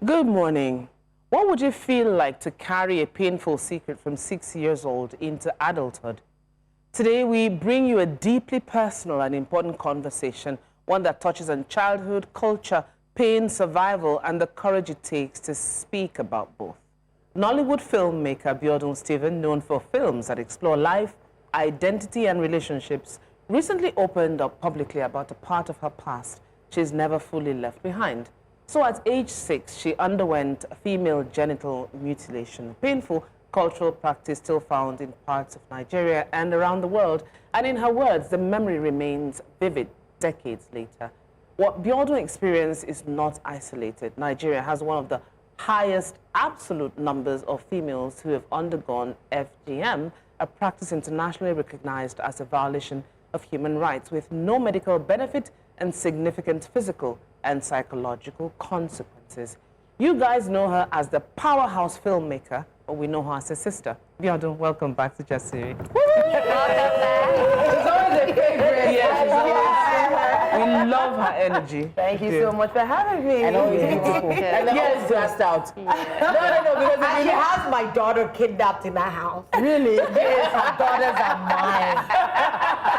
Good morning. What would you feel like to carry a painful secret from 6 years old into adulthood? Today, we bring you a deeply personal and important conversation, one that touches on childhood, culture, pain, survival, and the courage it takes to speak about both. Nollywood filmmaker Biodun Stephen, known for films that explore life, identity, and relationships, recently opened up publicly about a part of her past she's never fully left behind. So at age 6, she underwent female genital mutilation, a painful cultural practice still found in parts of Nigeria and around the world. And in her words, the memory remains vivid decades later. What Biodun experienced is not isolated. Nigeria has one of the highest absolute numbers of females who have undergone FGM, a practice internationally recognized as a violation of human rights with no medical benefit and significant physical and psychological consequences. You guys know her as the powerhouse filmmaker, but we know her as a sister. Biodun, welcome back to Just Siri. She's always a favorite. Yeah, she's always. We love her energy. Thank you so much for having me. And always beautiful. And always dressed out. No, because she has my daughter kidnapped in that house. Really? Yes, her daughters are mine.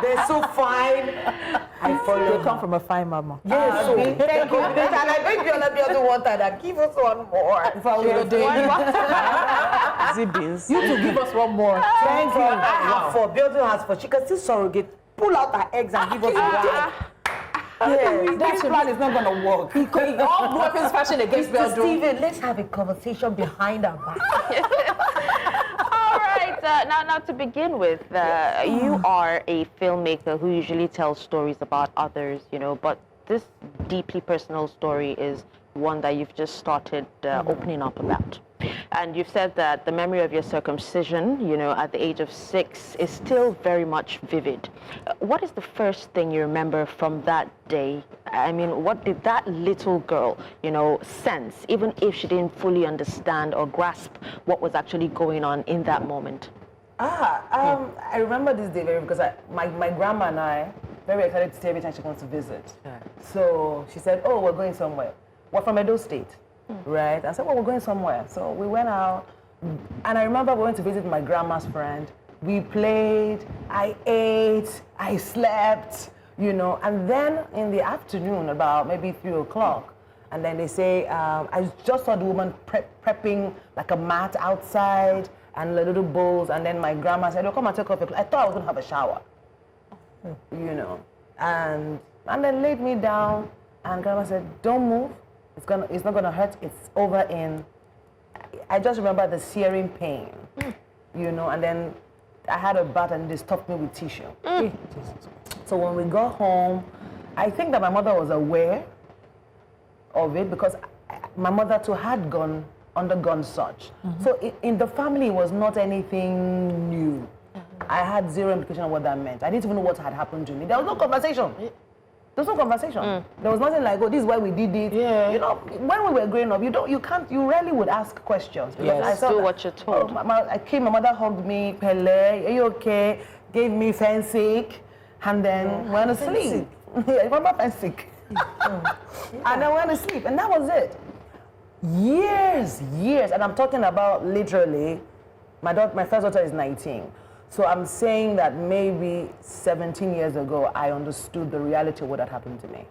They're so fine. I follow. They come from a fine mama. Yes, so thank you. And I beg you, let me also want that. Give us one more. If I were Zibins. you to give us one more. Thank you. I have 4. Biodun has 4. She can still surrogate. Pull out her eggs and give us one. Yes, that plan is not going to work. All weapons fashioned against Biodun. Stephen, let's have a conversation behind our back. All right. Now to begin with, you are a filmmaker who usually tells stories about others, you know, but this deeply personal story is one that you've just started opening up about. And you've said that the memory of your circumcision, you know, at the age of 6 is still very much vivid. What is the first thing you remember from that day? I mean, what did that little girl, you know, sense, even if she didn't fully understand or grasp what was actually going on in that moment? I remember this day because my grandma and I, very excited to see every time she comes to visit. So she said, oh, we're going somewhere. We're from Edo State. Right? I said, well, we're going somewhere. So we went out, and I remember we went to visit my grandma's friend. We played, I ate, I slept, you know, and then in the afternoon, about maybe 3 o'clock, and then they say, I just saw the woman prepping like a mat outside and the little bowls, and then my grandma said, oh, come and take off your clothes. I thought I was going to have a shower, you know, and then laid me down, and grandma said, don't move. It's not gonna hurt. It's over in. I just remember the searing pain, you know. And then I had a bath, and they stuffed me with tissue. So when we got home, I think that my mother was aware of it because my mother too had undergone such. So in the family, it was not anything new. I had zero indication of what that meant. I didn't even know what had happened to me. There was no conversation. There was no conversation. There was nothing like, oh, this is why we did it. Yeah. You know, when we were growing up, you rarely would ask questions. Yes, I saw what you're told. I came, my mother hugged me, Pele, are you okay? Gave me fancy, and then went to sleep. Yeah, remember fancy? And then went to sleep, and that was it. Years, and I'm talking about literally, my first daughter is 19. So I'm saying that maybe 17 years ago, I understood the reality of what had happened to me.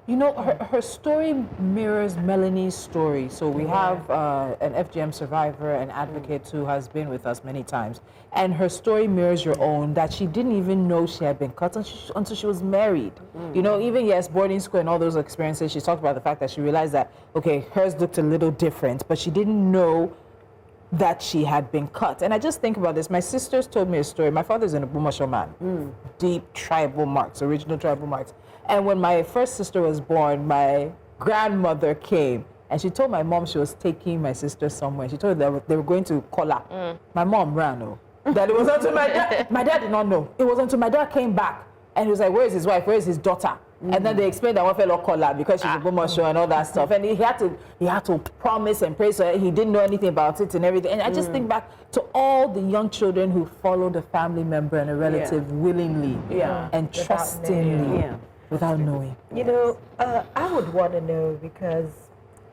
You know, her story mirrors Melanie's story. So we have an FGM survivor, an advocate who has been with us many times. And her story mirrors your own, that she didn't even know she had been cut until she was married. You know, even, yes, boarding school and all those experiences, she talked about the fact that she realized that, okay, hers looked a little different, but she didn't know that she had been cut. And I just think about this. My sisters told me a story. My father's an Obumasho man. Deep tribal marks, original tribal marks. And when my first sister was born, my grandmother came and she told my mom she was taking my sister somewhere. She told her they were going to call her. My mom ran, that it was until my dad. My dad did not know. It was until my dad came back and he was like, where is his wife? Where is his daughter? And then they explained that one fellow called her because she's a Obumasho and all that stuff. And he had to promise and pray, so he didn't know anything about it and everything. And I just think back to all the young children who followed a family member and a relative willingly and trustingly without knowing. You know, I would want to know because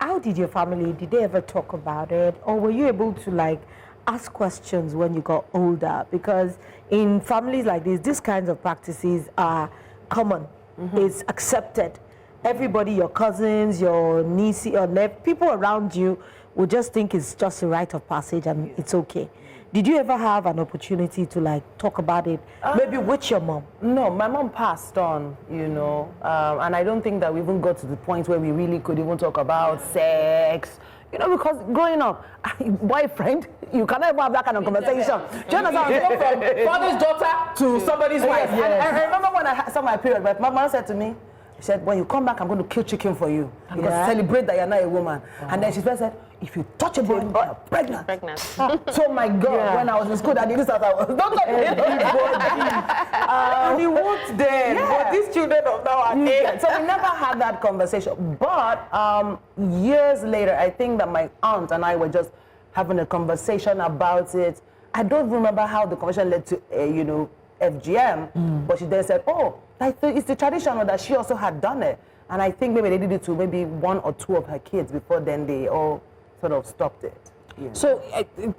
how did your family, did they ever talk about it? Or were you able to like ask questions when you got older? Because in families like this kinds of practices are common. It's accepted. Everybody, your cousins, your niece, your people around you will just think it's just a rite of passage and it's okay. Did you ever have an opportunity to like talk about it, maybe with your mom? No, my mom passed on, you know, and I don't think that we even got to the point where we really could even talk about sex, you know, because growing up, boyfriend, you cannot even have that kind of conversation. Do you understand? From father's daughter to somebody's wife. Yes. I remember when I saw my period, my mom said to me, she said, when you come back, I'm going to kill chicken for you. Because celebrate that you're not a woman. And then she said, if you touch a boy, you're pregnant. So my God, when I was in school, that this I was, don't touch and he won't then. But these children of now are dead. So we never had that conversation. But years later, I think that my aunt and I were just having a conversation about it. I don't remember how the conversation led to, you know, FGM, but she then said, oh, it's the tradition that she also had done it. And I think maybe they did it to maybe 1 or 2 of her kids before then they all sort of stopped it. Yeah. So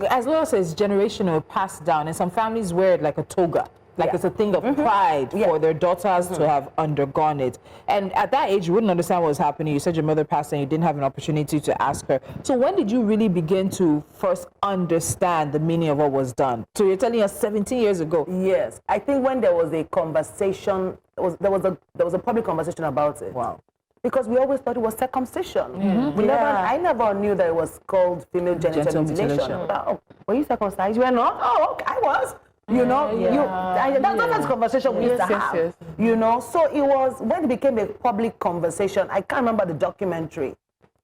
as well as it's generational, passed down, and some families wear it like a toga. Like it's a thing of pride for their daughters to have undergone it. And at that age, you wouldn't understand what was happening. You said your mother passed and you didn't have an opportunity to ask her. So when did you really begin to first understand the meaning of what was done? So you're telling us 17 years ago. Yes. I think when there was a conversation, there was a public conversation about it. Wow. Because we always thought it was circumcision. I never knew that it was called female genital mutilation. Oh, were you circumcised? You were not? Oh, okay, I was. You know, that's the conversation we used to have. You know, so it was when it became a public conversation. I can't remember the documentary,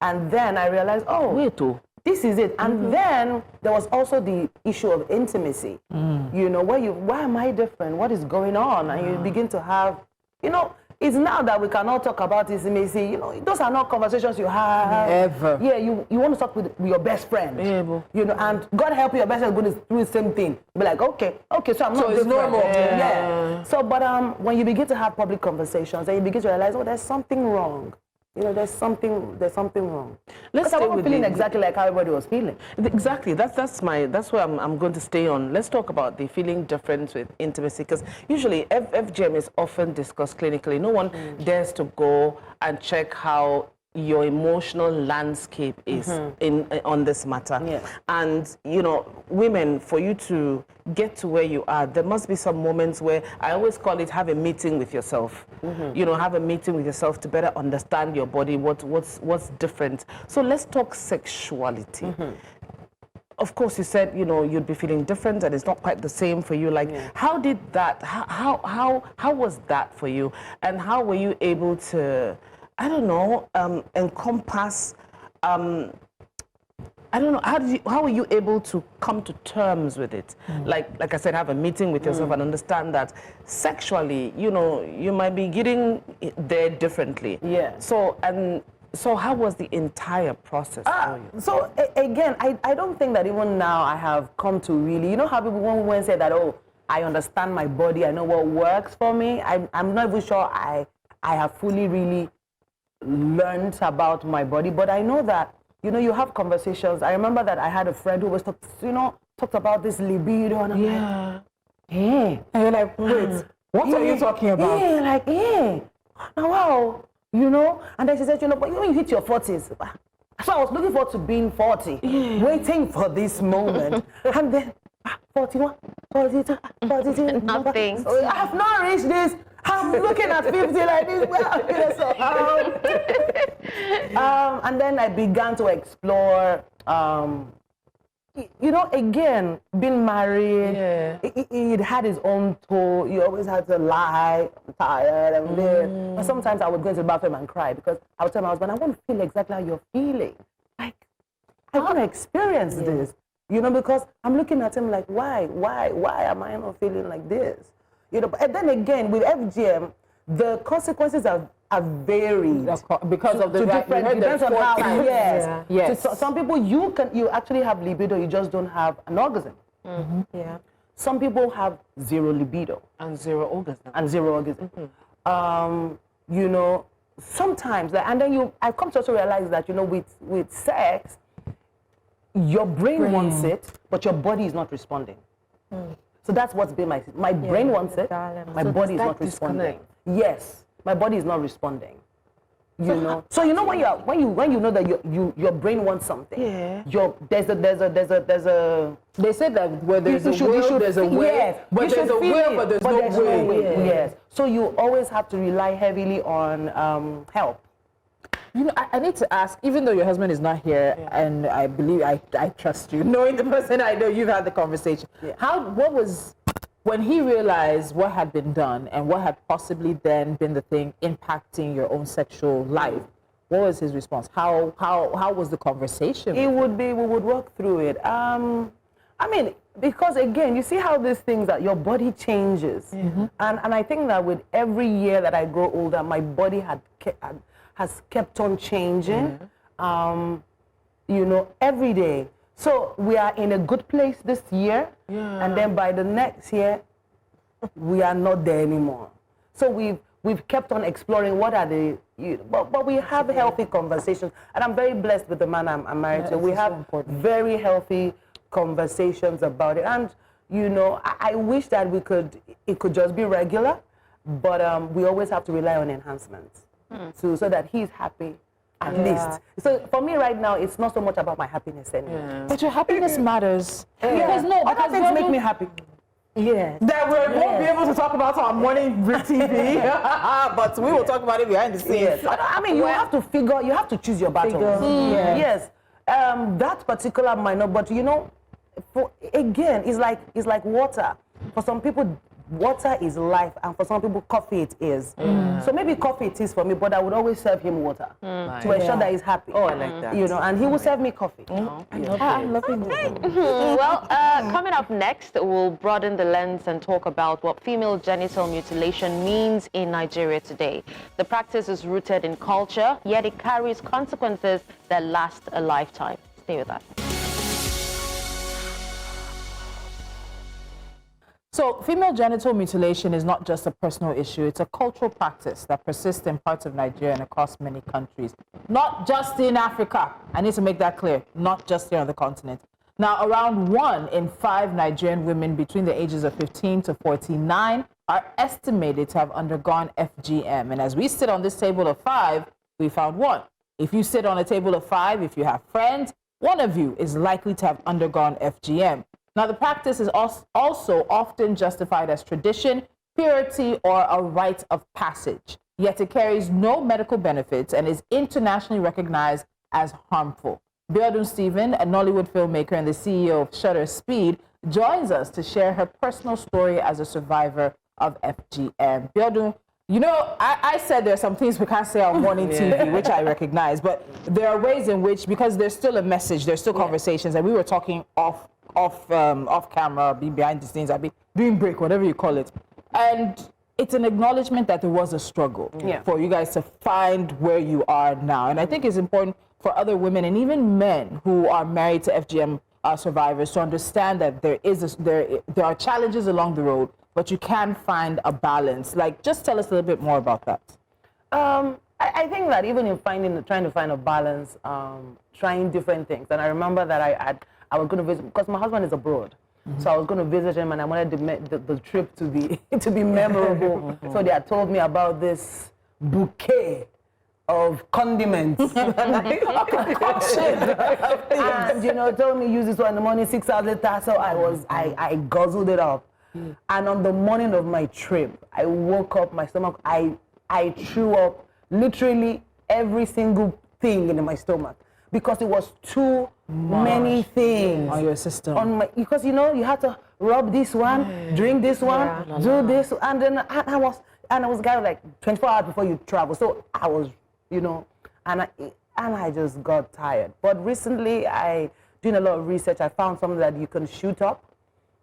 and then I realized, oh, this is it. And then there was also the issue of intimacy. You know, why am I different? What is going on? And you begin to have, you know. It's now that we can all talk about intimacy. You know, those are not conversations you have. Ever. Yeah, you want to talk with your best friend. You know, and God help you, your best friend is going through the same thing. Be like, okay, so I'm not it's normal. Yeah. So, but when you begin to have public conversations, then you begin to realize, oh, there's something wrong. You know, there's something wrong. Let's I wasn't feeling exactly like how everybody was feeling. Exactly. That's where I'm going to stay on. Let's talk about the feeling difference with intimacy, because usually FGM is often discussed clinically. No one dares to go and check how your emotional landscape is on this matter. And you know, women, for you to get to where you are, there must be some moments where I always call it have a meeting with yourself. You know, have a meeting with yourself to better understand your body, what's different. So let's talk sexuality. Of course, you said, you know, you'd be feeling different and it's not quite the same for you. Like, how did that, how was that for you? And how were you able to, I don't know, encompass, I don't know, how were you able to come to terms with it? Like I said, have a meeting with yourself and understand that sexually, you know, you might be getting there differently. So how was the entire process for you? So again, I don't think that even now I have come to really, you know how people won't say that, oh, I understand my body, I know what works for me. I'm not even sure I have fully really learned about my body, but I know that, you know, you have conversations. I remember that I had a friend who was talked about this libido, and I'm like, and you're like, wait, what are you talking about? Now, wow, you know. And then she said, you know, but when you hit your 40s, so I was looking forward to being 40, waiting for this moment, and then 41, 42, 42, nothing. I have not reached this. I'm looking at 50 like this. Well, you know, so, and then I began to explore, you know, again, being married, it had its own toll. You always had to lie, I'm tired, I'm there. But sometimes I would go into the bathroom and cry because I would tell my husband, I want to feel exactly how you're feeling. Like, I want to experience this. You know, because I'm looking at him like, why am I not feeling like this? You know, and then again, with FGM, the consequences are varied because of the different. Depends on how. Yes. So some people you actually have libido, you just don't have an orgasm. Some people have zero libido and zero orgasm. You know, sometimes, like, and then I've come to also realize that, you know, with sex, your brain wants it, but your body is not responding. So that's what's been my brain wants it, my body is not responding. Yes, my body is not responding. You know, so you know when you know that your brain wants something. Yeah. There's a. They say that where there's a will, there's a way. Yes. But there's a will, but there's no way. Yes. So you always have to rely heavily on help. You know, I need to ask, even though your husband is not here, and I believe I trust you, knowing the person I know, you've had the conversation. Yeah. What was, when he realized what had been done and what had possibly then been the thing impacting your own sexual life, what was his response? How was the conversation? It would be, we would work through it. I mean, because again, you see how these things that your body changes. And I think that with every year that I grow older, my body has kept on changing, you know, every day. So we are in a good place this year, and then by the next year, we are not there anymore. So we've kept on exploring what are the, but we have healthy conversations, and I'm very blessed with the man I'm married to. We have very healthy conversations about it, and you know, I wish that it could just be regular, but we always have to rely on enhancements. So that he's happy, at least. So for me right now, it's not so much about my happiness anymore. But your happiness matters. Because other things make me happy. Yeah. That we won't be able to talk about on morning TV, but we will talk about it behind the scenes. Yes. I mean, you have to choose your battles. Yes. That particular minor, but you know, again, it's like water. For some people, water is life, and for some people, coffee it is. So maybe coffee it is for me, but I would always serve him water to ensure that he's happy. Oh, I like that. You know, and he will serve me coffee. I'm loving it. Well, coming up next, we'll broaden the lens and talk about what female genital mutilation means in Nigeria today. The practice is rooted in culture, yet it carries consequences that last a lifetime. Stay with us. So female genital mutilation is not just a personal issue, it's a cultural practice that persists in parts of Nigeria and across many countries. Not just in Africa. I need to make that clear. Not just here on the continent. Now, around 1 in 5 Nigerian women between the ages of 15 to 49 are estimated to have undergone FGM. And as we sit on this table of 5, we found 1. If you sit on a table of 5, if you have friends, one of you is likely to have undergone FGM. Now, the practice is also often justified as tradition, purity, or a rite of passage. Yet it carries no medical benefits and is internationally recognized as harmful. Biodun Stephen, a Nollywood filmmaker and the CEO of Shutter Speed, joins us to share her personal story as a survivor of FGM. Biodun, you know, I said there are some things we can't say on morning TV, which I recognize, but there are ways in which, because there's still a message, there's still conversations, and we were talking off camera, be behind the scenes, I'll be doing break, whatever you call it. And it's an acknowledgement that there was a struggle for you guys to find where you are now. And I think it's important for other women and even men who are married to FGM survivors to understand that there are challenges along the road, but you can find a balance. Like, just tell us a little bit more about that. I think that even in trying to find a balance, trying different things. And I remember that I was going to visit, because my husband is abroad. So I was going to visit him, and I wanted the trip to be to be memorable. So they had told me about this bouquet of condiments. And you know, told me use this one in the morning, 6 hours later. So I guzzled it up. And on the morning of my trip, I woke up, my stomach, I threw up literally every single thing in my stomach, because it was too many things on your system. Because you know, you had to rub this one, drink this one, do this, and then I was kind of like 24 hours before you travel. So I was, you know, and I just got tired. But recently, doing a lot of research, I found something that you can shoot up.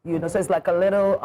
You know, so it's like a little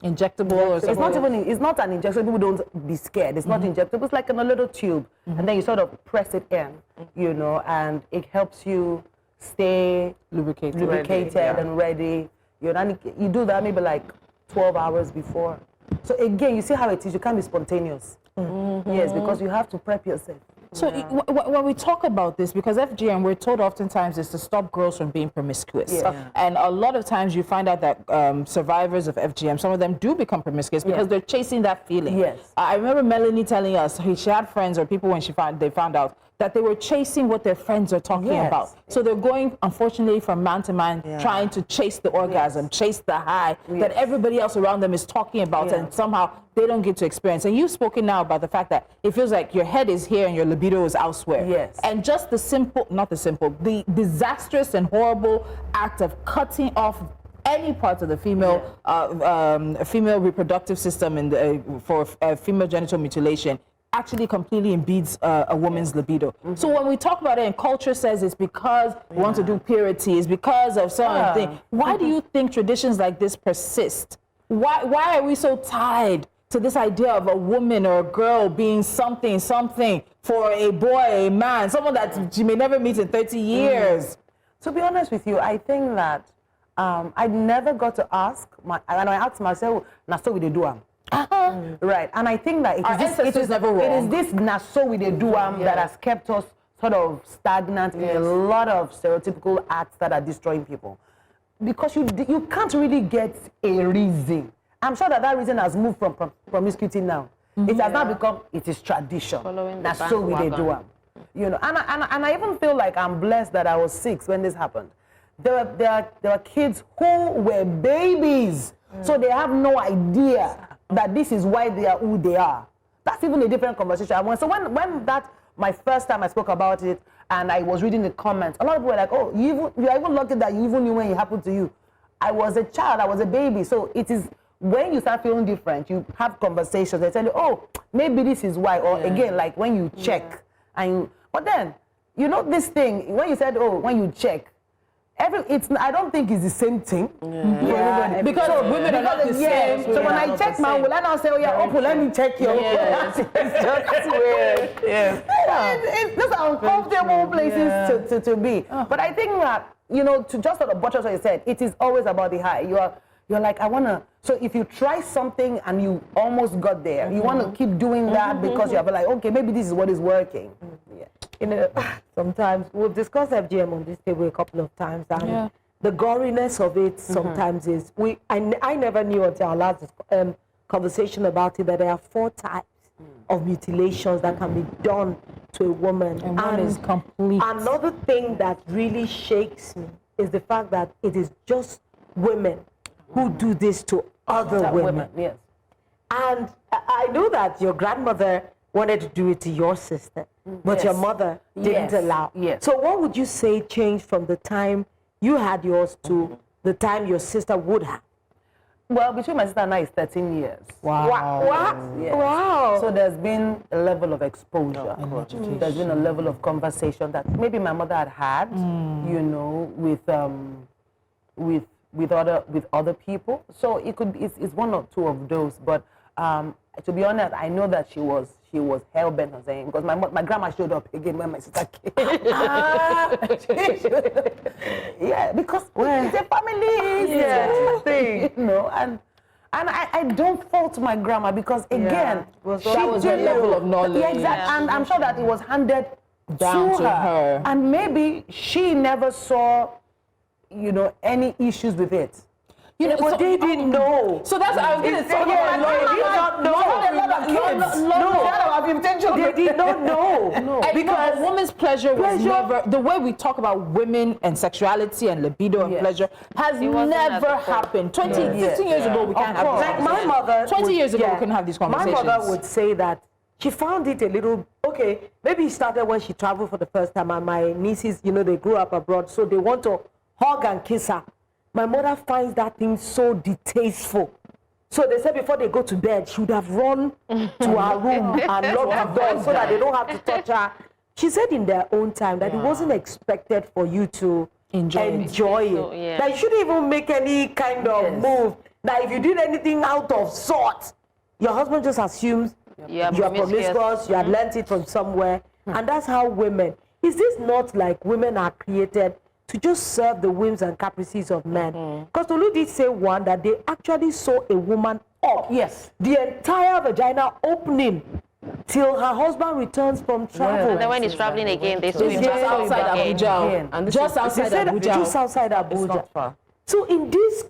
injectable or something. It's not an injection. People don't be scared. It's not injectable. It's like in a little tube, and then you sort of press it in. You know, and it helps you stay lubricated and ready. You know, and you do that maybe like 12 hours before. So again, you see how it is. You can't be spontaneous. Yes, because you have to prep yourself. So when we talk about this, because FGM, we're told oftentimes is to stop girls from being promiscuous. Yeah. And a lot of times you find out that survivors of FGM, some of them do become promiscuous because they're chasing that feeling. Yes. I remember Melanie telling us she had friends or people when they found out that they were chasing what their friends are talking about. So they're going, unfortunately, from man to man, trying to chase the orgasm, chase the high that everybody else around them is talking about, and somehow they don't get to experience. And you've spoken now about the fact that it feels like your head is here and your libido is elsewhere. Yes. And just the disastrous and horrible act of cutting off any parts of the female female reproductive system for female genital mutilation actually completely impedes a woman's libido. So when we talk about it and culture says it's because we want to do purity, it's because of certain things, why do you think traditions like this persist? Why are we so tied to this idea of a woman or a girl being something for a boy, a man, someone that she may never meet in 30 years? To be honest with you, I think that I never got to ask, and I asked myself, now so we they do am. Right, and I think that it is this naso we they do that has kept us sort of stagnant in a lot of stereotypical acts that are destroying people, because you can't really get a reason. I'm sure that reason has moved from promiscuity now. It has now become, it is tradition. That's so we they do you know. And I even feel like I'm blessed that I was 6 when this happened. There were kids who were babies, so they have no idea that this is why they are who they are. That's even a different conversation. So when my first time I spoke about it and I was reading the comments, a lot of people were like, oh, you are even lucky that you even knew when it happened to you. I was a child, I was a baby. So it is when you start feeling different, you have conversations, they tell you, oh, maybe this is why. Or again, like when you check, but then, you know this thing, when you said, oh, when you check, I don't think it's the same thing for everybody. Because women are not the same. So when I check my, will I now say, oh yeah, Open, let me check your It's just weird. Those are uncomfortable places to be. But I think that, you know, to just sort of buttress what you said, it is always about the high. You're like, I wanna, so if you try something and you almost got there, you wanna keep doing that because you're like, okay, maybe this is what is working. You know, sometimes we've discussed FGM on this table a couple of times, and the goriness of it sometimes is I never knew until our last conversation about it that there are 4 types of mutilations that can be done to a woman, and one is complete. Another thing that really shakes me is the fact that it is just women who do this to other women. Yes. And I know that your grandmother wanted to do it to your sister, but your mother didn't allow. Yes. So what would you say changed from the time you had yours to the time your sister would have? Well, between my sister and I is 13 years. Wow. Yes. Wow. So there's been a level of exposure. There's been a level of conversation that maybe my mother had, you know, with other people. So it's one or two of those. But to be honest, I know that she was hell bent on saying, because my grandma showed up again when my sister came. Yeah, because it's a family thing, you know, and I don't fault my grandma because again, that was her level of knowledge. Yeah, exactly. And I'm sure that it was handed down to her. And maybe she never saw, you know, any issues with it. You know, but they didn't know. So that's I was going to say. They did not know. Because a woman's pleasure was never, the way we talk about women and sexuality and libido and pleasure has never happened. 15 years ago, we can't have this. Like my mother. 20 years ago, we couldn't have these conversations. My mother would say that she found it a little, okay, maybe it started when she traveled for the first time, and my nieces, you know, they grew up abroad, so they want to hug and kiss her. My mother finds that thing so distasteful. So they said before they go to bed, she would have run to her room and locked the door so that they don't have to touch her. She said in their own time that it wasn't expected for you to enjoy it. So, that you shouldn't even make any kind of move. That if you did anything out of sort, your husband just assumes you are promiscuous, you had learnt it from somewhere. And that's how women, is this not like women are created to just serve the whims and caprices of men? Because Tolu did say one that they actually saw a woman up. Yes. The entire vagina opening till her husband returns from travel. And then when he's traveling again, they still It's invite just him outside again. Abuja. And this Just is- outside They said Abuja. just outside It's Abuja. not far. So in this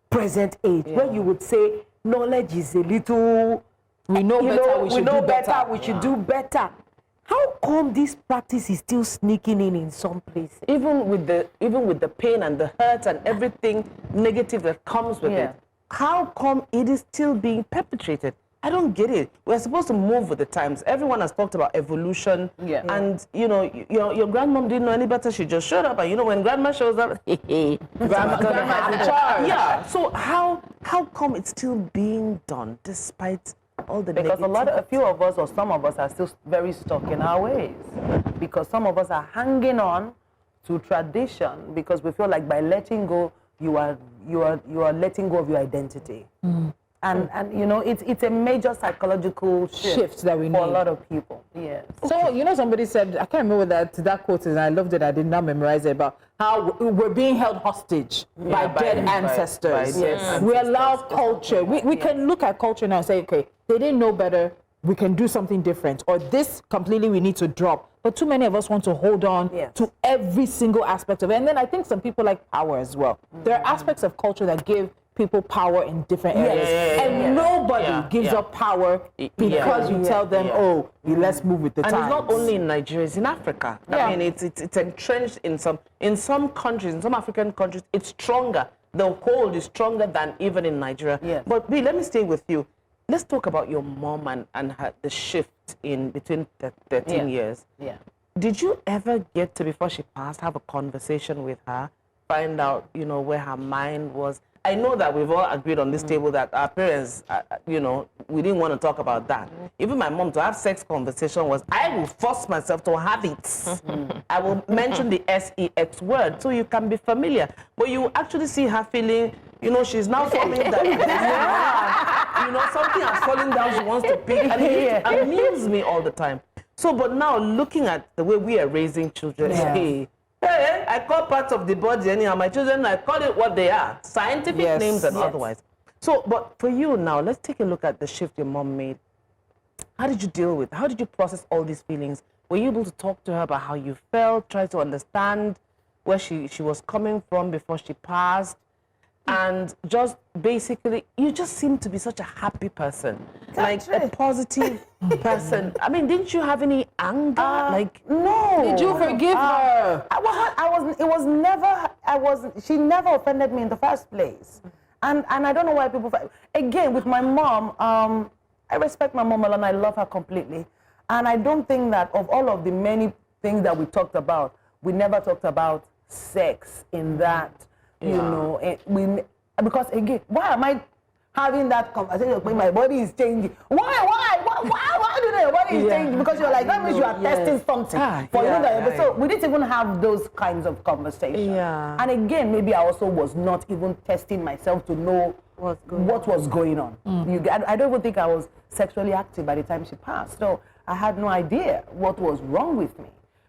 present age, where you would say knowledge is a little, We know you better, know, we should know do better, better. we should do better. How come this practice is still sneaking in some places? Even with the pain and the hurt and everything negative that comes with Yeah. it, how come it is still being perpetrated? I don't get it. We're supposed to move with the times. Everyone has talked about evolution. Yeah. And, you know, your grandmom didn't know any better. She just showed up. And, you know, when grandma shows up, Grandma is in charge. yeah. So how come it's still being done despite all the Because negative? a few of us or some of us are still very stuck in our ways. Because some of us are hanging on to tradition because we feel like by letting go, you are letting go of your identity. And you know, it's a major psychological Shift that we for a need. lot of people. Yes. So, you know, somebody said, I can't remember that quote is, and I loved it, I did not memorize it, about how we're being held hostage by dead ancestors. by dead We ancestors. allow culture. We can look at culture now and say, okay, they didn't know better, we can do something different, or this completely we need to drop. But too many of us want to hold on to every single aspect of it. And then I think some people like power as well. There are aspects of culture that give people power in different areas. And nobody gives up power because you tell them, oh, let's move with the And times. it's not only in Nigeria, it's in Africa. I mean, it's entrenched in some countries, in some African countries, it's stronger. The hold is stronger than even in Nigeria. Yes. But B, let me stay with you. Let's talk about your mom and the shift in between 13 years. Yeah. Did you ever get to, before she passed, have a conversation with her, find out, you know, where her mind was? I know that we've all agreed on this table that our parents, you know, we didn't want to talk about that. Even my mom, to have sex conversation was, I will force myself to have it. I will mention the sex word so you can be familiar. But you actually see her feeling, you know, she's now falling down. You know, something has fallen down, she wants to pick, and it amuses me all the time. So, but now looking at the way we are raising children, hey, I call parts of the body anyhow. My children, I call it what they are, scientific names and otherwise. So, but for you now, let's take a look at the shift your mom made. How did you deal with, how did you process all these feelings? Were you able to talk to her about how you felt, try to understand where she was coming from before she passed? And just basically, you just seem to be such a happy person, like a positive person. I mean, didn't you have any anger? No. Did you forgive her? She never offended me in the first place. And I don't know why people, again, with my mom, I respect my mom a lot and I love her completely. And I don't think that of all of the many things that we talked about, we never talked about sex in that, you know, because again, why am I having that conversation when my body is changing? Why do you know your body is changing? Because you're like, that means you are testing something. So we didn't even have those kinds of conversations. Yeah. And again, maybe I also was not even testing myself to know what was going on. I don't even think I was sexually active by the time she passed. So I had no idea what was wrong with me.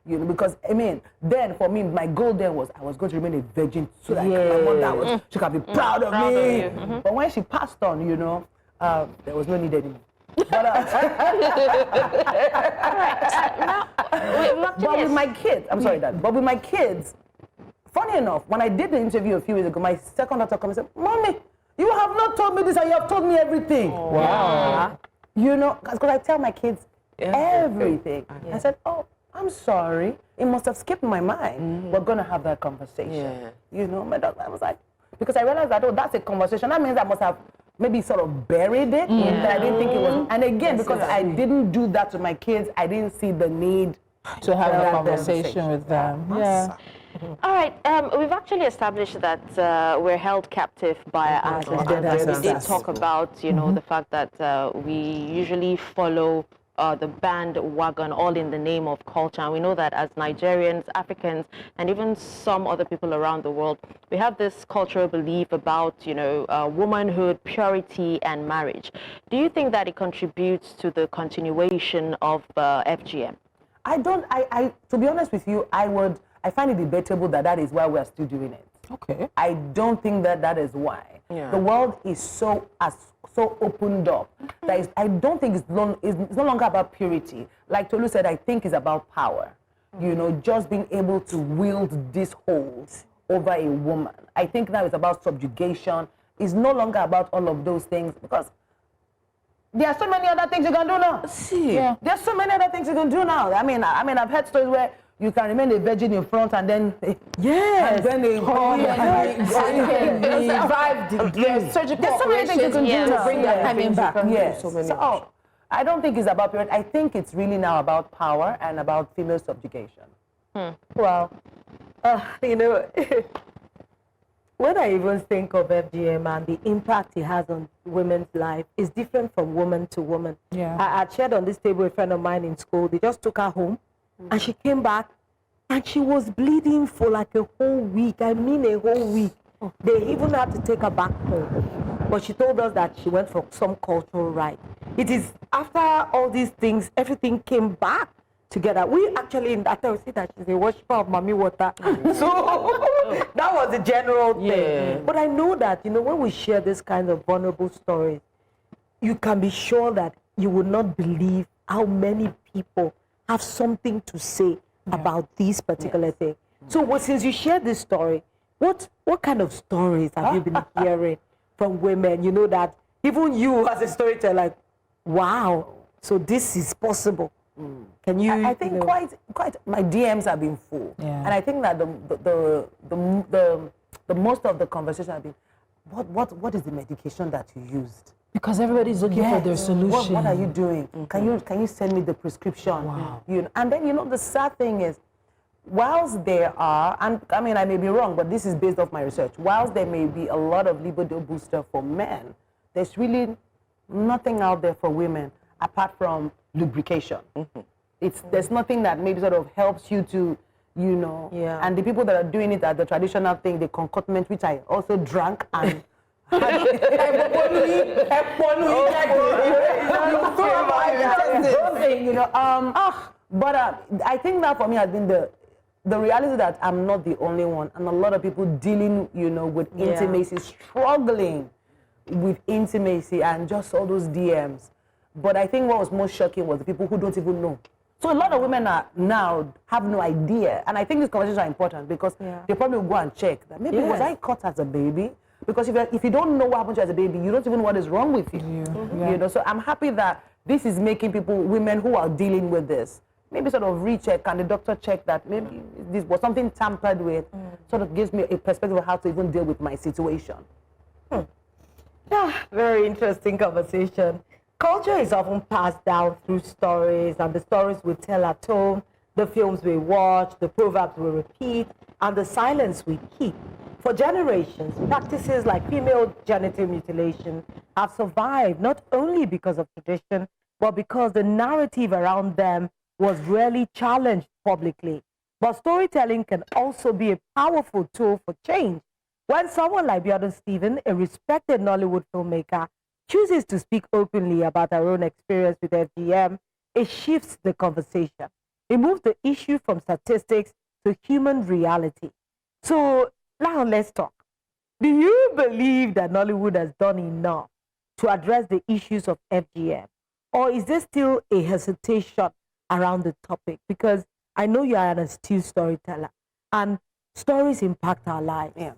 You know, because I mean, then for me, my goal then was I was going to remain a virgin so that my mother she can be proud of me. But when she passed on, you know, there was no need anymore. But with my kids, I'm sorry, Dad. But with my kids, funny enough, when I did the interview a few years ago, my second daughter came and said, "Mommy, you have not told me this, and you have told me everything." Oh. Wow. You know, because I tell my kids everything. I said, "Oh, I'm sorry. It must have skipped my mind. We're going to have that conversation." Yeah. You know, my daughter, I was like, because I realized that, oh, that's a conversation. That means I must have maybe sort of buried it. That I didn't think it was. And again, because I didn't do that to my kids, I didn't see the need To have a conversation with them. Yeah. All right, we've actually established that we're held captive by our ancestors. We did talk about, you know, the fact that we usually follow the bandwagon all in the name of culture. And we know that as Nigerians, Africans, and even some other people around the world, we have this cultural belief about, you know, womanhood, purity, and marriage. Do you think that it contributes to the continuation of FGM? To be honest with you, I find it debatable that is why we're still doing it. Okay. I don't think that is why. The world is so opened up that I don't think it's no longer about purity. Like Tolu said, I think it's about power. You know, just being able to wield this hold over a woman. I think now it's about subjugation. It's no longer about all of those things because there are so many other things you can do now. There's so many other things you can do now. I mean, I've heard stories where you can remain a virgin in front and then yes, and then they surgical there's so many things you can do to now. bring that coming back. Yes. So I don't think it's about period. I think it's really now about power and about female subjugation. Well, you know, when I even think of FGM and the impact it has on women's life, it's different from woman to woman. Yeah. I shared on this table with a friend of mine in school. They just took her home, and she came back, and she was bleeding for like a whole week. I mean a whole week. They even had to take her back home. But she told us that she went for some cultural rite. It is after all these things, everything came back together. We actually, in that time, see that she's a worshiper of Mami Water. So that was the general thing. But I know that, you know, when we share this kind of vulnerable stories, you can be sure that you will not believe how many people have something to say about this particular thing. So since you shared this story, what kind of stories have you been hearing from women? You know that even you as a storyteller, like, wow, so this is possible. Can you? I think quite. My DMs have been full, and I think that the most of the conversation have been, what is the medication that you used? Because everybody's looking for their solution. What are you doing? Can you send me the prescription? Wow. You know, and then, you know, the sad thing is, whilst there are, and I mean, I may be wrong, but this is based off my research, whilst there may be a lot of libido booster for men, there's really nothing out there for women apart from lubrication. There's nothing that maybe sort of helps you to, you know, and the people that are doing it at the traditional thing, the concoctment, which I also drank and but I think that for me has been the reality that I'm not the only one, and a lot of people dealing, you know, with intimacy, struggling with intimacy and just all those DMs. But I think what was most shocking was the people who don't even know. So a lot of women now have no idea, and I think these conversations are important because they probably will go and check that maybe was I caught as a baby? Because if you don't know what happened to you as a baby, you don't even know what is wrong with you. You know, so I'm happy that this is making women who are dealing with this, maybe sort of recheck, and the doctor check that maybe this was something tampered with, sort of gives me a perspective of how to even deal with my situation. Very interesting conversation. Culture is often passed down through stories, and the stories we tell at home, the films we watch, the proverbs we repeat, and the silence we keep. For generations, practices like female genital mutilation have survived not only because of tradition, but because the narrative around them was rarely challenged publicly. But storytelling can also be a powerful tool for change. When someone like Biodun Stephen, a respected Nollywood filmmaker, chooses to speak openly about her own experience with FGM, it shifts the conversation. It moves the issue from statistics to human reality. So now let's talk. Do you believe that Nollywood has done enough to address the issues of FGM? Or is there still a hesitation around the topic? Because I know you are an astute storyteller, and stories impact our lives.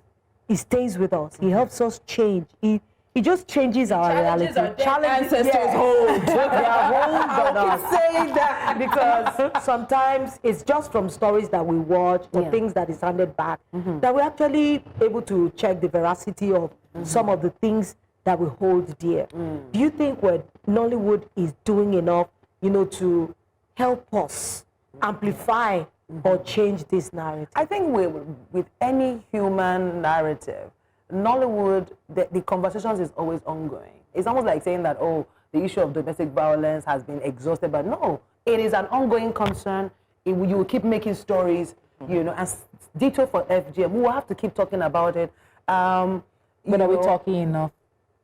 It stays with us. It helps us change. It just changes our reality. Challenges ancestors hold. They are hold on us. Saying that because sometimes it's just from stories that we watch or things that is handed back that we're actually able to check the veracity of some of the things that we hold dear. Do you think Nollywood is doing enough, you know, to help us amplify or change this narrative? I think with any human narrative, Nollywood, the conversations is always ongoing. It's almost like saying that, oh, the issue of domestic violence has been exhausted, but no, it is an ongoing concern. You will keep making stories, you know, and ditto for FGM. We will have to keep talking about it. But are we talking enough?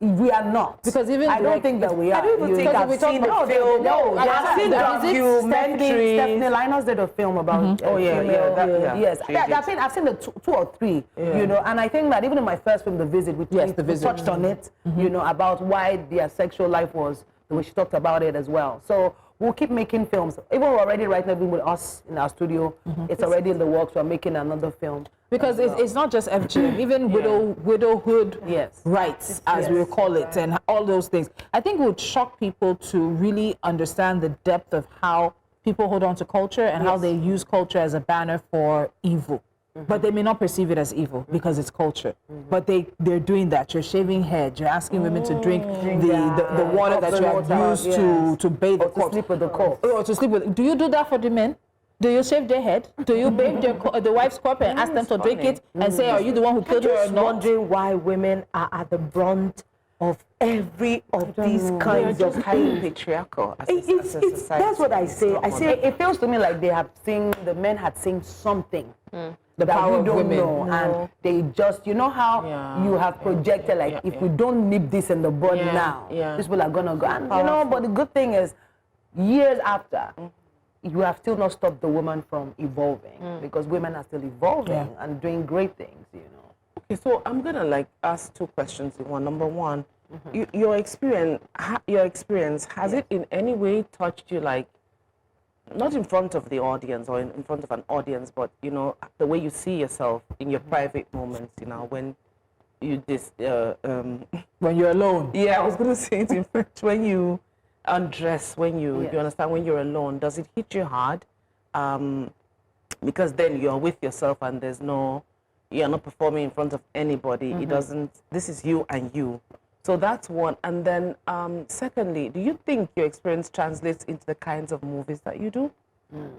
We are not. Because even I don't think that we are. I don't even think I've seen the film. No, I've seen documentaries. Stephanie Linus did a film about female. Yes, I've seen the two or three, you know, and I think that even in my first film, The Visit, we touched on it, you know, about why their sexual life was the way she talked about it as well. So we'll keep making films. Even we're already right now, even with us in our studio, it's already in the works. We're making another film. Because it's not just FGM, even widowhood rights, as we will call it, and all those things. I think it would shock people to really understand the depth of how people hold on to culture and how they use culture as a banner for evil. But they may not perceive it as evil because it's culture. But they're doing that. You're shaving head. You're asking women to drink the water that you have used to bathe the corpse. To sleep with the corpse. Or to sleep with. Do you do that for the men? Do you shave their head? Do you bathe the wife's corpse and ask them to drink it and say, are you the one who killed her or not? I'm just wondering why women are at the brunt of every of these kinds of highly patriarchal as a society. That's what I say. It feels to me like the men had seen something. The power of women. And they just, you know how you have projected, like, if we don't nip this in the bud now, these people are going to go. And, you know, but the good thing is, years after, you have still not stopped the woman from evolving, because women are still evolving and doing great things, you know. Okay, so I'm going to, ask two questions in one. Number one, your experience, has it in any way touched you, not in front of the audience or in front of an audience, but, you know, the way you see yourself in your private moments, you know, when you when you're alone. Yeah, I was going to say it in French. When you undress, when you understand, when you're alone, does it hit you hard? Because then you're with yourself and you're not performing in front of anybody. It doesn't, this is you and you. So that's one. And then secondly, do you think your experience translates into the kinds of movies that you do?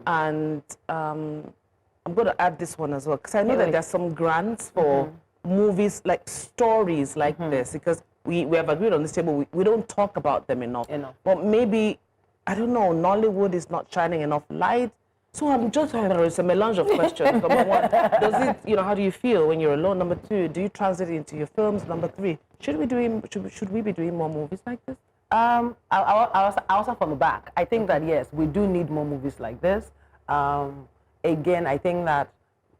And I'm going to add this one as well, because I know that there's some grants for movies, like stories like this, because we have agreed on this table, we don't talk about them enough. But maybe, I don't know, Nollywood is not shining enough light. So I'm just, it's a melange of questions. Number one, does it, you know, how do you feel when you're alone? Number two, do you translate it into your films? Number three, should we be doing more movies like this? I'll start from the back. I think that, yes, we do need more movies like this. Again, I think that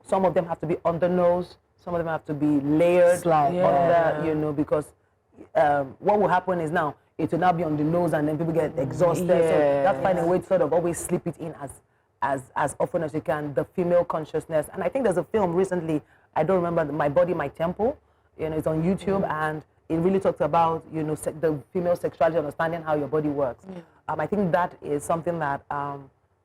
some of them have to be on the nose, some of them have to be layered under, you know, because what will happen is now, it will now be on the nose and then people get exhausted. So that's finding a way to sort of always slip it in as often as you can, the female consciousness. And I think there's a film recently, I don't remember, My Body, My Temple, you know, it's on YouTube, and it really talks about, you know, the female sexuality, understanding how your body works. I think that is something that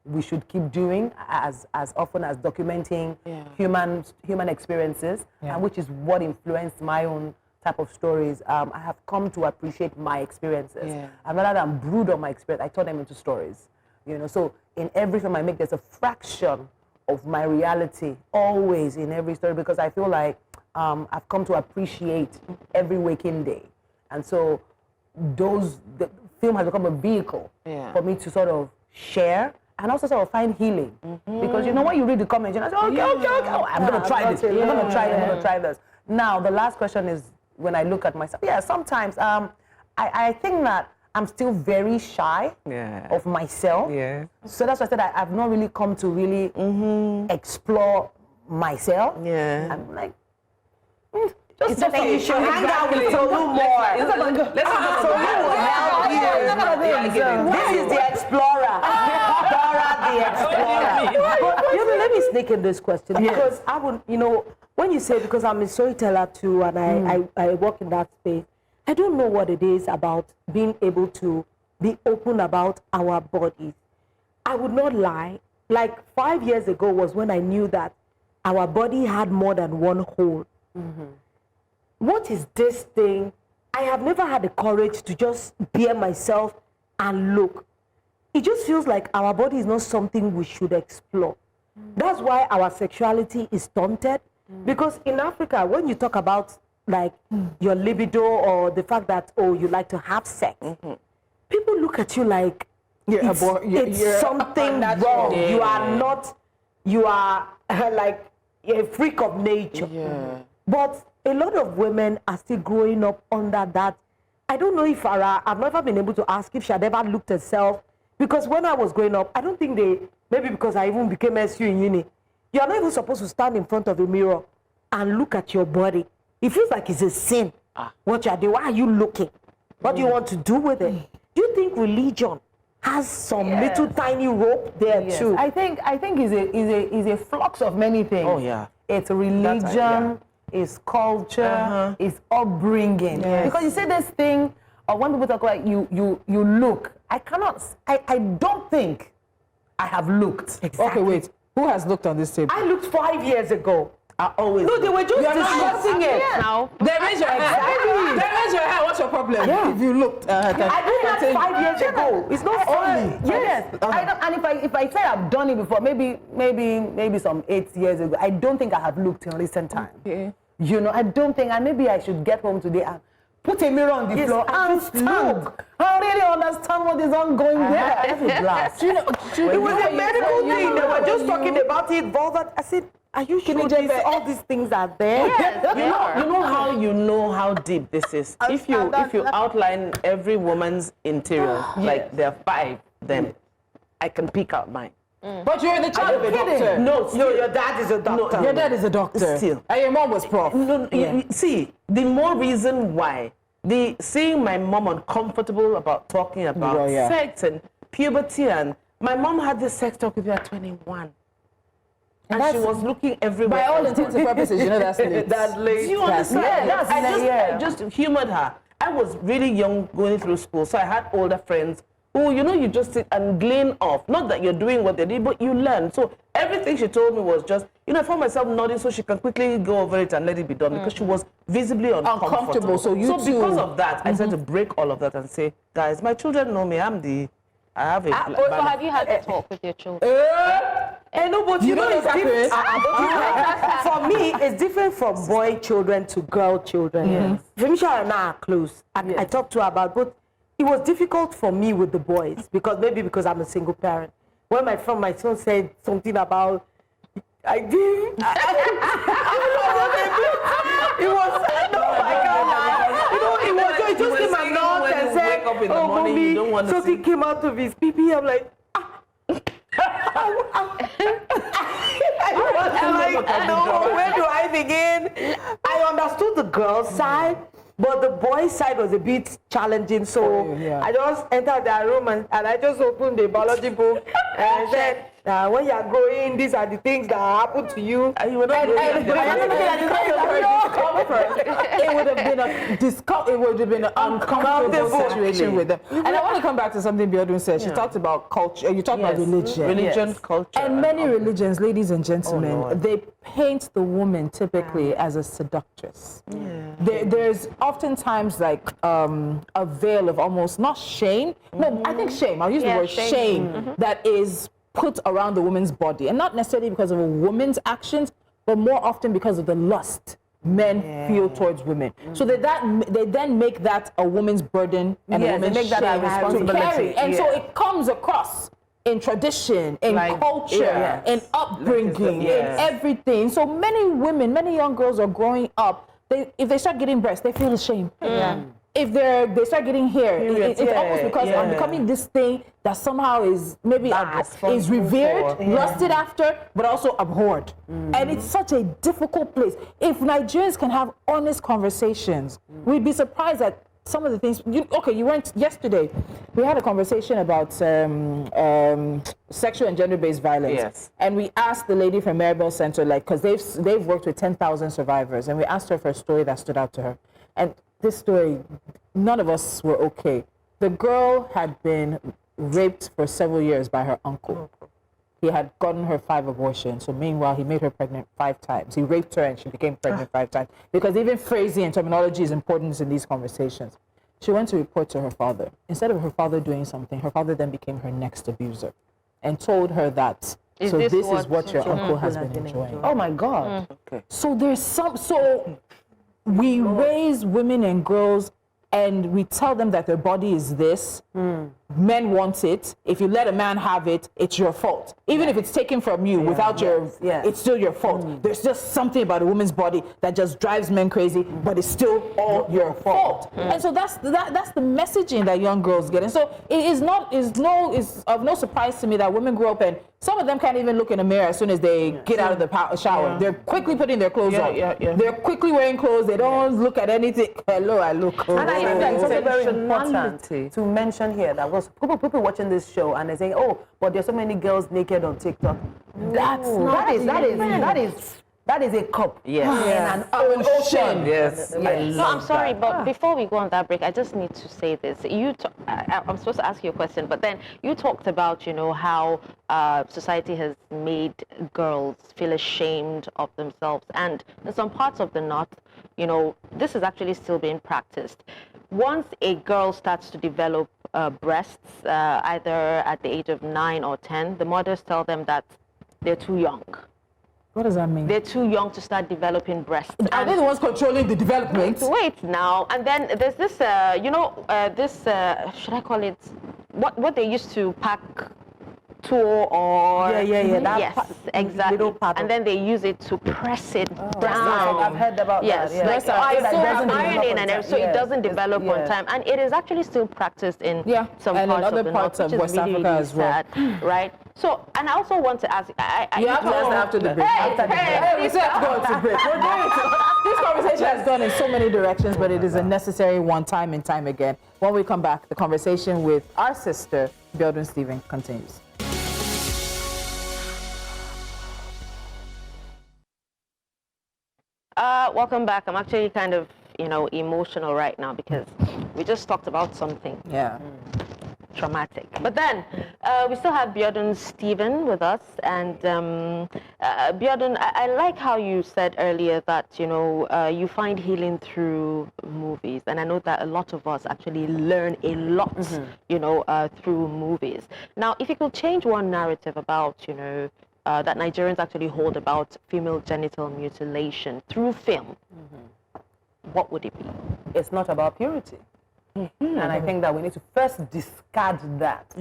we should keep doing as often as documenting human experiences, and which is what influenced my own type of stories. I have come to appreciate my experiences. And rather than brood on my experience, I turn them into stories. You know, so in every film I make, there's a fraction of my reality always in every story, because I feel like I've come to appreciate every waking day. And so the film has become a vehicle for me to sort of share and also sort of find healing. Because, you know, when you read the comments, you know, okay, I'm going to try this. I'm going to try this. Now, the last question is, when I look at myself, sometimes I think that I'm still very shy of myself. So that's why I said I've not really come to really explore myself. I'm like, you should hang out with Tolu more. This is the explorer. Dora the explorer. Let me sneak in this question, because I would, you know, when you say, because I'm a storyteller too, and I work in that space, I don't know what it is about being able to be open about our bodies. I would not lie. Like 5 years ago was when I knew that our body had more than one whole. What is this thing? I have never had the courage to just bare myself and look. It just feels like our body is not something we should explore. That's why our sexuality is stunted. Because in Africa, when you talk about like your libido or the fact that, oh, you like to have sex, people look at you like it's something wrong. You are like a freak of nature. But a lot of women are still growing up under that I don't know if I've never been able to ask if she had ever looked herself, because when I was growing up, I don't think maybe because I even became SU in uni, you're not even supposed to stand in front of a mirror and look at your body. It feels like it's a sin. What you're doing, why are you looking? What do you want to do with it? Do you think religion has some little tiny rope there too? I think is a flux of many things. Oh yeah. It's religion, it's culture, it's upbringing. Yes. Because you say this thing, or when people talk about you look, I don't think I have looked. Okay, wait. Who has looked on this table? I looked 5 years ago. I always No, they were just discussing it. Now, They raise your hand. They raise your hand. What's your problem? Yeah. If you looked, I did that 5 years ago. It's not funny. Yes. I don't, and if I say I've done it before, maybe some 8 years ago, I don't think I have looked in recent time. Okay. You know, I don't think, and maybe I should get home today and put a mirror on the floor and look. I really understand what is ongoing there. I have a glass. It was a medical thing. They were just talking about it. Vulva. I said, are you sure all these things are there? You know how deep this is. If you outline every woman's interior, like there are 5, then I can pick out mine. But you're the child of a doctor. No, Your dad is a doctor. Your dad is a doctor. Still. And your mom was prof. No, see, the more reason why seeing my mom uncomfortable about talking about sex and puberty, and my mom had this sex talk with me at 21. And she was looking everywhere. By all intents and purposes, you know that's late. That's late. Do you understand? Yeah, I just humored her. I was really young going through school, so I had older friends who, you just sit and glean off. Not that you're doing what they did, but you learn. So everything she told me was just, I found myself nodding so she can quickly go over it and let it be done, because she was visibly uncomfortable. So because of that, I started to break all of that and say, guys, my children know me. I have a... so have you had a talk with your children? No, but you know it's different. For me, it's different from boy children to girl children. Femisha and I are close. I talked to her about, but it was difficult for me with the boys, because I'm a single parent. When my son said something about, it was, oh my God, it just came my mouth and said, oh, mommy, something came out of his pee-pee. I'm like, where do I begin? I understood the girl's side, but the boy's side was a bit challenging. So I just entered their room and I just opened the biology book and said, when you are growing, these are the things that happen to you. It would have been an uncomfortable situation with them. And I want to come back to something Biodun said. She talked about culture. You talked about religion, culture, and many religions, ladies and gentlemen, they paint the woman typically as a seductress. There's oftentimes like a veil of almost not shame. No, I think shame. I'll use the word shame that is put around the woman's body, and not necessarily because of a woman's actions, but more often because of the lust men feel towards women. So they then make that a woman's burden and a woman's make that a responsibility. to carry. And so it comes across in tradition, in culture, in upbringing, in everything. So many women, many young girls are growing up, if they start getting breasts, they feel ashamed. If they start getting hair, it's almost because I'm becoming this thing that somehow is maybe is revered, lusted after, but also abhorred. And it's such a difficult place. If Nigerians can have honest conversations, we'd be surprised at some of the things. You went yesterday. We had a conversation about sexual and gender-based violence, and we asked the lady from Maribel Center, because they've worked with 10,000 survivors, and we asked her for a story that stood out to her. And this story, none of us were okay. The girl had been raped for several years by her uncle. He had gotten her 5 abortions. So meanwhile, he made her pregnant 5 times. He raped her and she became pregnant 5 times. Because even phrasing and terminology is important in these conversations. She went to report to her father. Instead of her father doing something, her father then became her next abuser and told her that, this is what your uncle has been enjoying. Oh my God. So we raise women and girls and we tell them that their body is this, men want it. If you let a man have it, it's your fault. Even if it's taken from you without it's still your fault. There's just something about a woman's body that just drives men crazy, but it's still all your fault. And so that's the messaging that young girls get. And so it is of no surprise to me that women grow up and some of them can't even look in the mirror as soon as they get out of the shower. They're quickly putting their clothes on. They're quickly wearing clothes. They don't look at anything. Hello, I look. And I think that it's also very important to mention here that was people watching this show and they say, oh, but there's so many girls naked on TikTok. That is a cup in an ocean. Yes. No, I'm sorry, but before we go on that break, I just need to say this. I'm supposed to ask you a question, but then you talked about, how society has made girls feel ashamed of themselves, and in some parts of the North, this is actually still being practiced. Once a girl starts to develop breasts, either at the age of 9 or 10, the mothers tell them that they're too young. What does that mean? They're too young to start developing breasts. Are they the ones controlling the development? Wait now, and then there's this, should I call it, what they used to pack tour or exactly, little and then they use it to press it down. I've heard about that. Yeah. Like ironing and everything, so it doesn't develop on time, and it is actually still practiced in some and parts in other of the parts North, of West really, Africa as well. Sad, right? So, and I also want to ask, you have to ask after the break. We still have to go to break. We're going to. This conversation has gone in so many directions, but it is a necessary one time and time again. When we come back, the conversation with our sister, Biodun Stephen, continues. Welcome back. I'm actually kind of, emotional right now because we just talked about something traumatic. But then we still have Biodun Stephen with us, and Biodun, I like how you said earlier that you find healing through movies, and I know that a lot of us actually learn a lot, through movies. Now, if you could change one narrative about, that Nigerians actually hold about female genital mutilation through film, what would it be? It's not about purity. And I think that we need to first discard that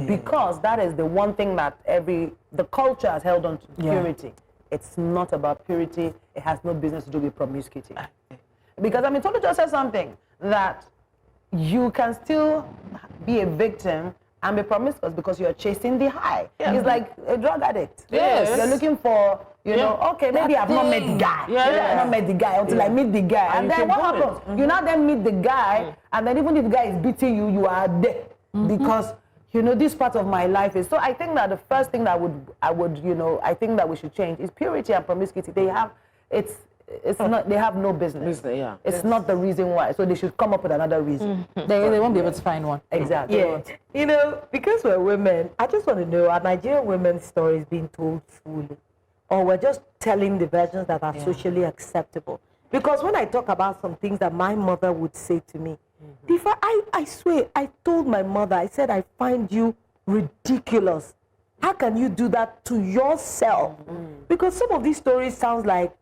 because that is the one thing that the culture has held on to, purity. It's not about purity. It has no business to do with promiscuity. Because Tolu just said something that you can still be a victim and be promiscuous because you're chasing the high. It's like a drug addict. Yes. You're looking for, okay, maybe I've not met the guy. Maybe I've not met the guy until I meet the guy. And then what happens? You now then meet the guy, and then even if the guy is beating you, you are there. Because, this part of my life is... So I think that the first thing that I think that we should change is purity and promiscuity. They have no business. It's not the reason why. So they should come up with another reason. They won't be able to find one. Exactly. Yeah. Because we're women, I just want to know, are Nigerian women's stories being told fully? Or we're just telling the versions that are socially acceptable? Because when I talk about some things that my mother would say to me, I swear, I told my mother, I said, I find you ridiculous. How can you do that to yourself? Because some of these stories sounds like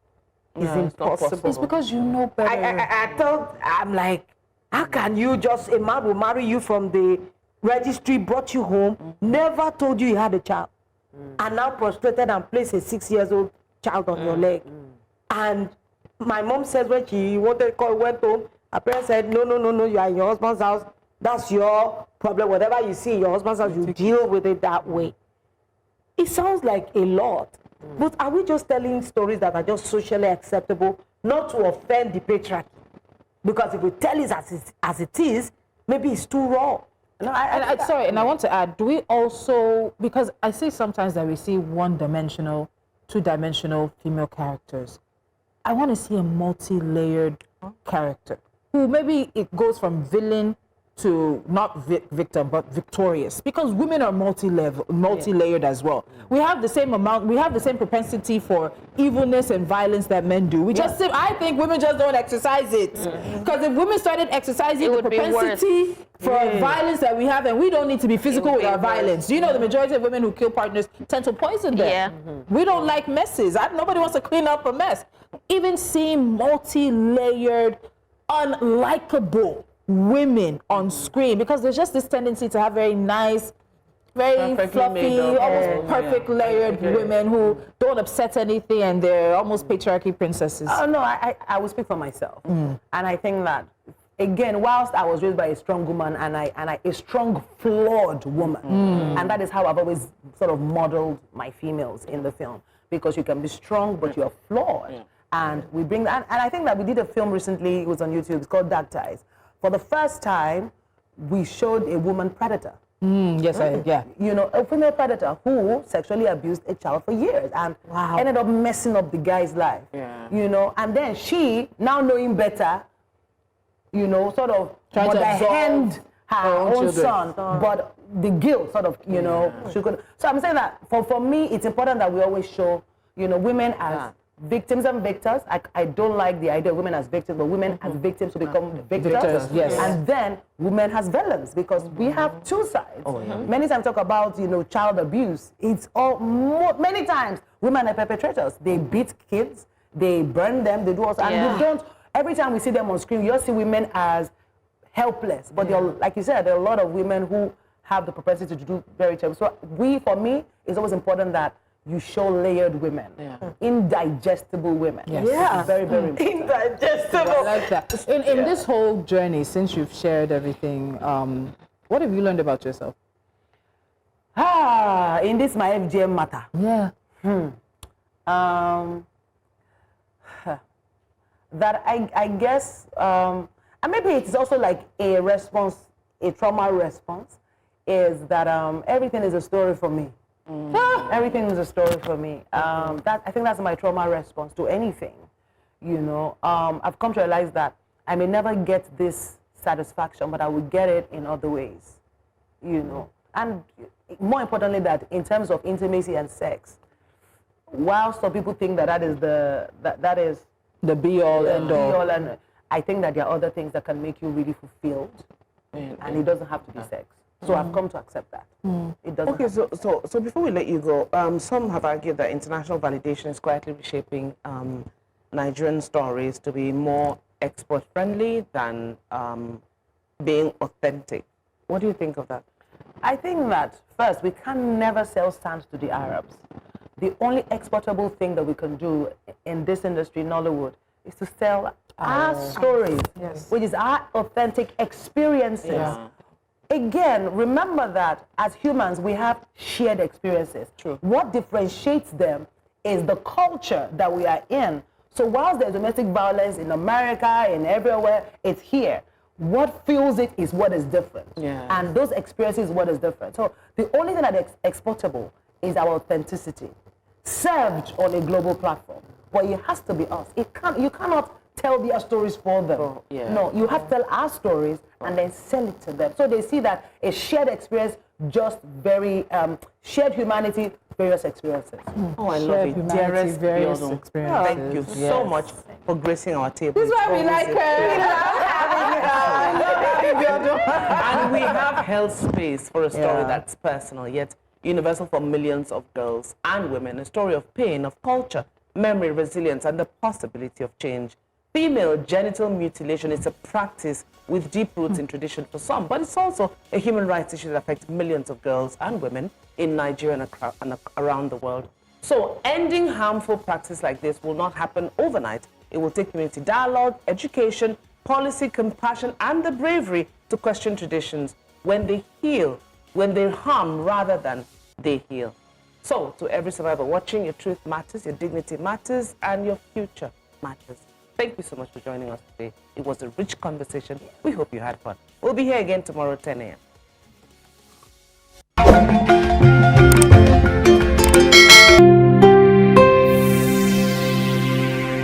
it's impossible. It's because you know better. I'm like, how can you a man will marry you from the registry, brought you home, never told you he had a child, and now prostrated and placed a 6-year-old child on your leg. And my mom says when she went home, her parents said, no, you are in your husband's house. That's your problem. Whatever you see in your husband's house, you deal with it that way. It sounds like a lot. But are we just telling stories that are just socially acceptable, not to offend the patriarchy? Because if we tell it as it is, maybe it's too raw. No, and I want to add, do we also, because I see sometimes that we see one-dimensional, two-dimensional female characters. I want to see a multi-layered character who maybe it goes from villain to not victim but victorious, because women are multi-layered as well. We have the same propensity for evilness and violence that men do. I think women just don't exercise it, because if women started exercising the propensity for violence that we have, and we don't need to be physical with our violence. The majority of women who kill partners tend to poison them. We don't like messes. Nobody wants to clean up a mess. Even seeing multi-layered, unlikable women on screen, because there's just this tendency to have very nice, very Perfectly fluffy, made up. almost perfect layered women who don't upset anything, and they're almost patriarchy princesses. Oh no, I will speak for myself, and I think that again, whilst I was raised by a strong woman and a strong flawed woman, and that is how I've always sort of modeled my females in the film, because you can be strong but you're flawed, and we bring that. And I think that we did a film recently. It was on YouTube. It's called Dark Ties. For the first time, we showed a woman predator. Yes, You know, a female predator who sexually abused a child for years and ended up messing up the guy's life. You know, and then she, now knowing better, you know, sort of Trying to hand her own children. son, but the guilt sort of, you know, she could. So I'm saying that for me, it's important that we always show, you know, women as victims and victors. I don't like the idea of women as victims, but women as victims to become victors. Yes. And then women as villains, because we have two sides. Many times talk about, you know, child abuse. It's all many times women are perpetrators. They beat kids, they burn them, they do all. And we don't. Every time we see them on screen, you just see women as helpless. But there are, like you said, there are a lot of women who have the propensity to do very terrible. So for me, it's always important that you show layered women, indigestible women. Yeah. Very, very important. Indigestible. I like that. In this whole journey, since you've shared everything, what have you learned about yourself? In this my FGM matter. That I guess, and maybe it's also like a response, a trauma response, is that everything is a story for me. Everything is a story for me. I think that's my trauma response to anything. You know, I've come to realize that I may never get this satisfaction, but I will get it in other ways. You know, and more importantly, that in terms of intimacy and sex, while some people think that that is The be-all, end-all. And I think that there are other things that can make you really fulfilled, and it doesn't have to be sex. So I've come to accept that. It doesn't. Okay, so before we let you go, some have argued that international validation is quietly reshaping Nigerian stories to be more export-friendly than being authentic. What do you think of that? I think that, first, we can never sell sand to the Arabs. The only exportable thing that we can do in this industry, Nollywood, is to sell our stories, which is our authentic experiences. Again, remember that as humans, we have shared experiences. What differentiates them is the culture that we are in. So whilst there's domestic violence in America and everywhere, it's here. What fuels it is what is different. And those experiences is what is different. So the only thing that is exportable is our authenticity, served on a global platform. But it has to be us. You cannot tell their stories for them. No, you have to tell our stories and then sell it to them. So they see that a shared experience, just very shared humanity, various experiences. Oh, I love it. Dearest various Biodun, experiences. thank you so much for gracing our table. This is why we like her. We love having her. And we have held space for a story that's personal, yet universal for millions of girls and women, a story of pain, of culture, memory, resilience, and the possibility of change. Female genital mutilation is a practice with deep roots in tradition for some, but it's also a human rights issue that affects millions of girls and women in Nigeria and around the world. So ending harmful practice like this will not happen overnight. It will take community dialogue, education, policy, compassion, and the bravery to question traditions when they heal, when they harm rather than they heal. So, to every survivor watching, your truth matters, your dignity matters, and your future matters. Thank you so much for joining us today. It was a rich conversation. We hope you had fun. We'll be here again tomorrow, 10 a.m.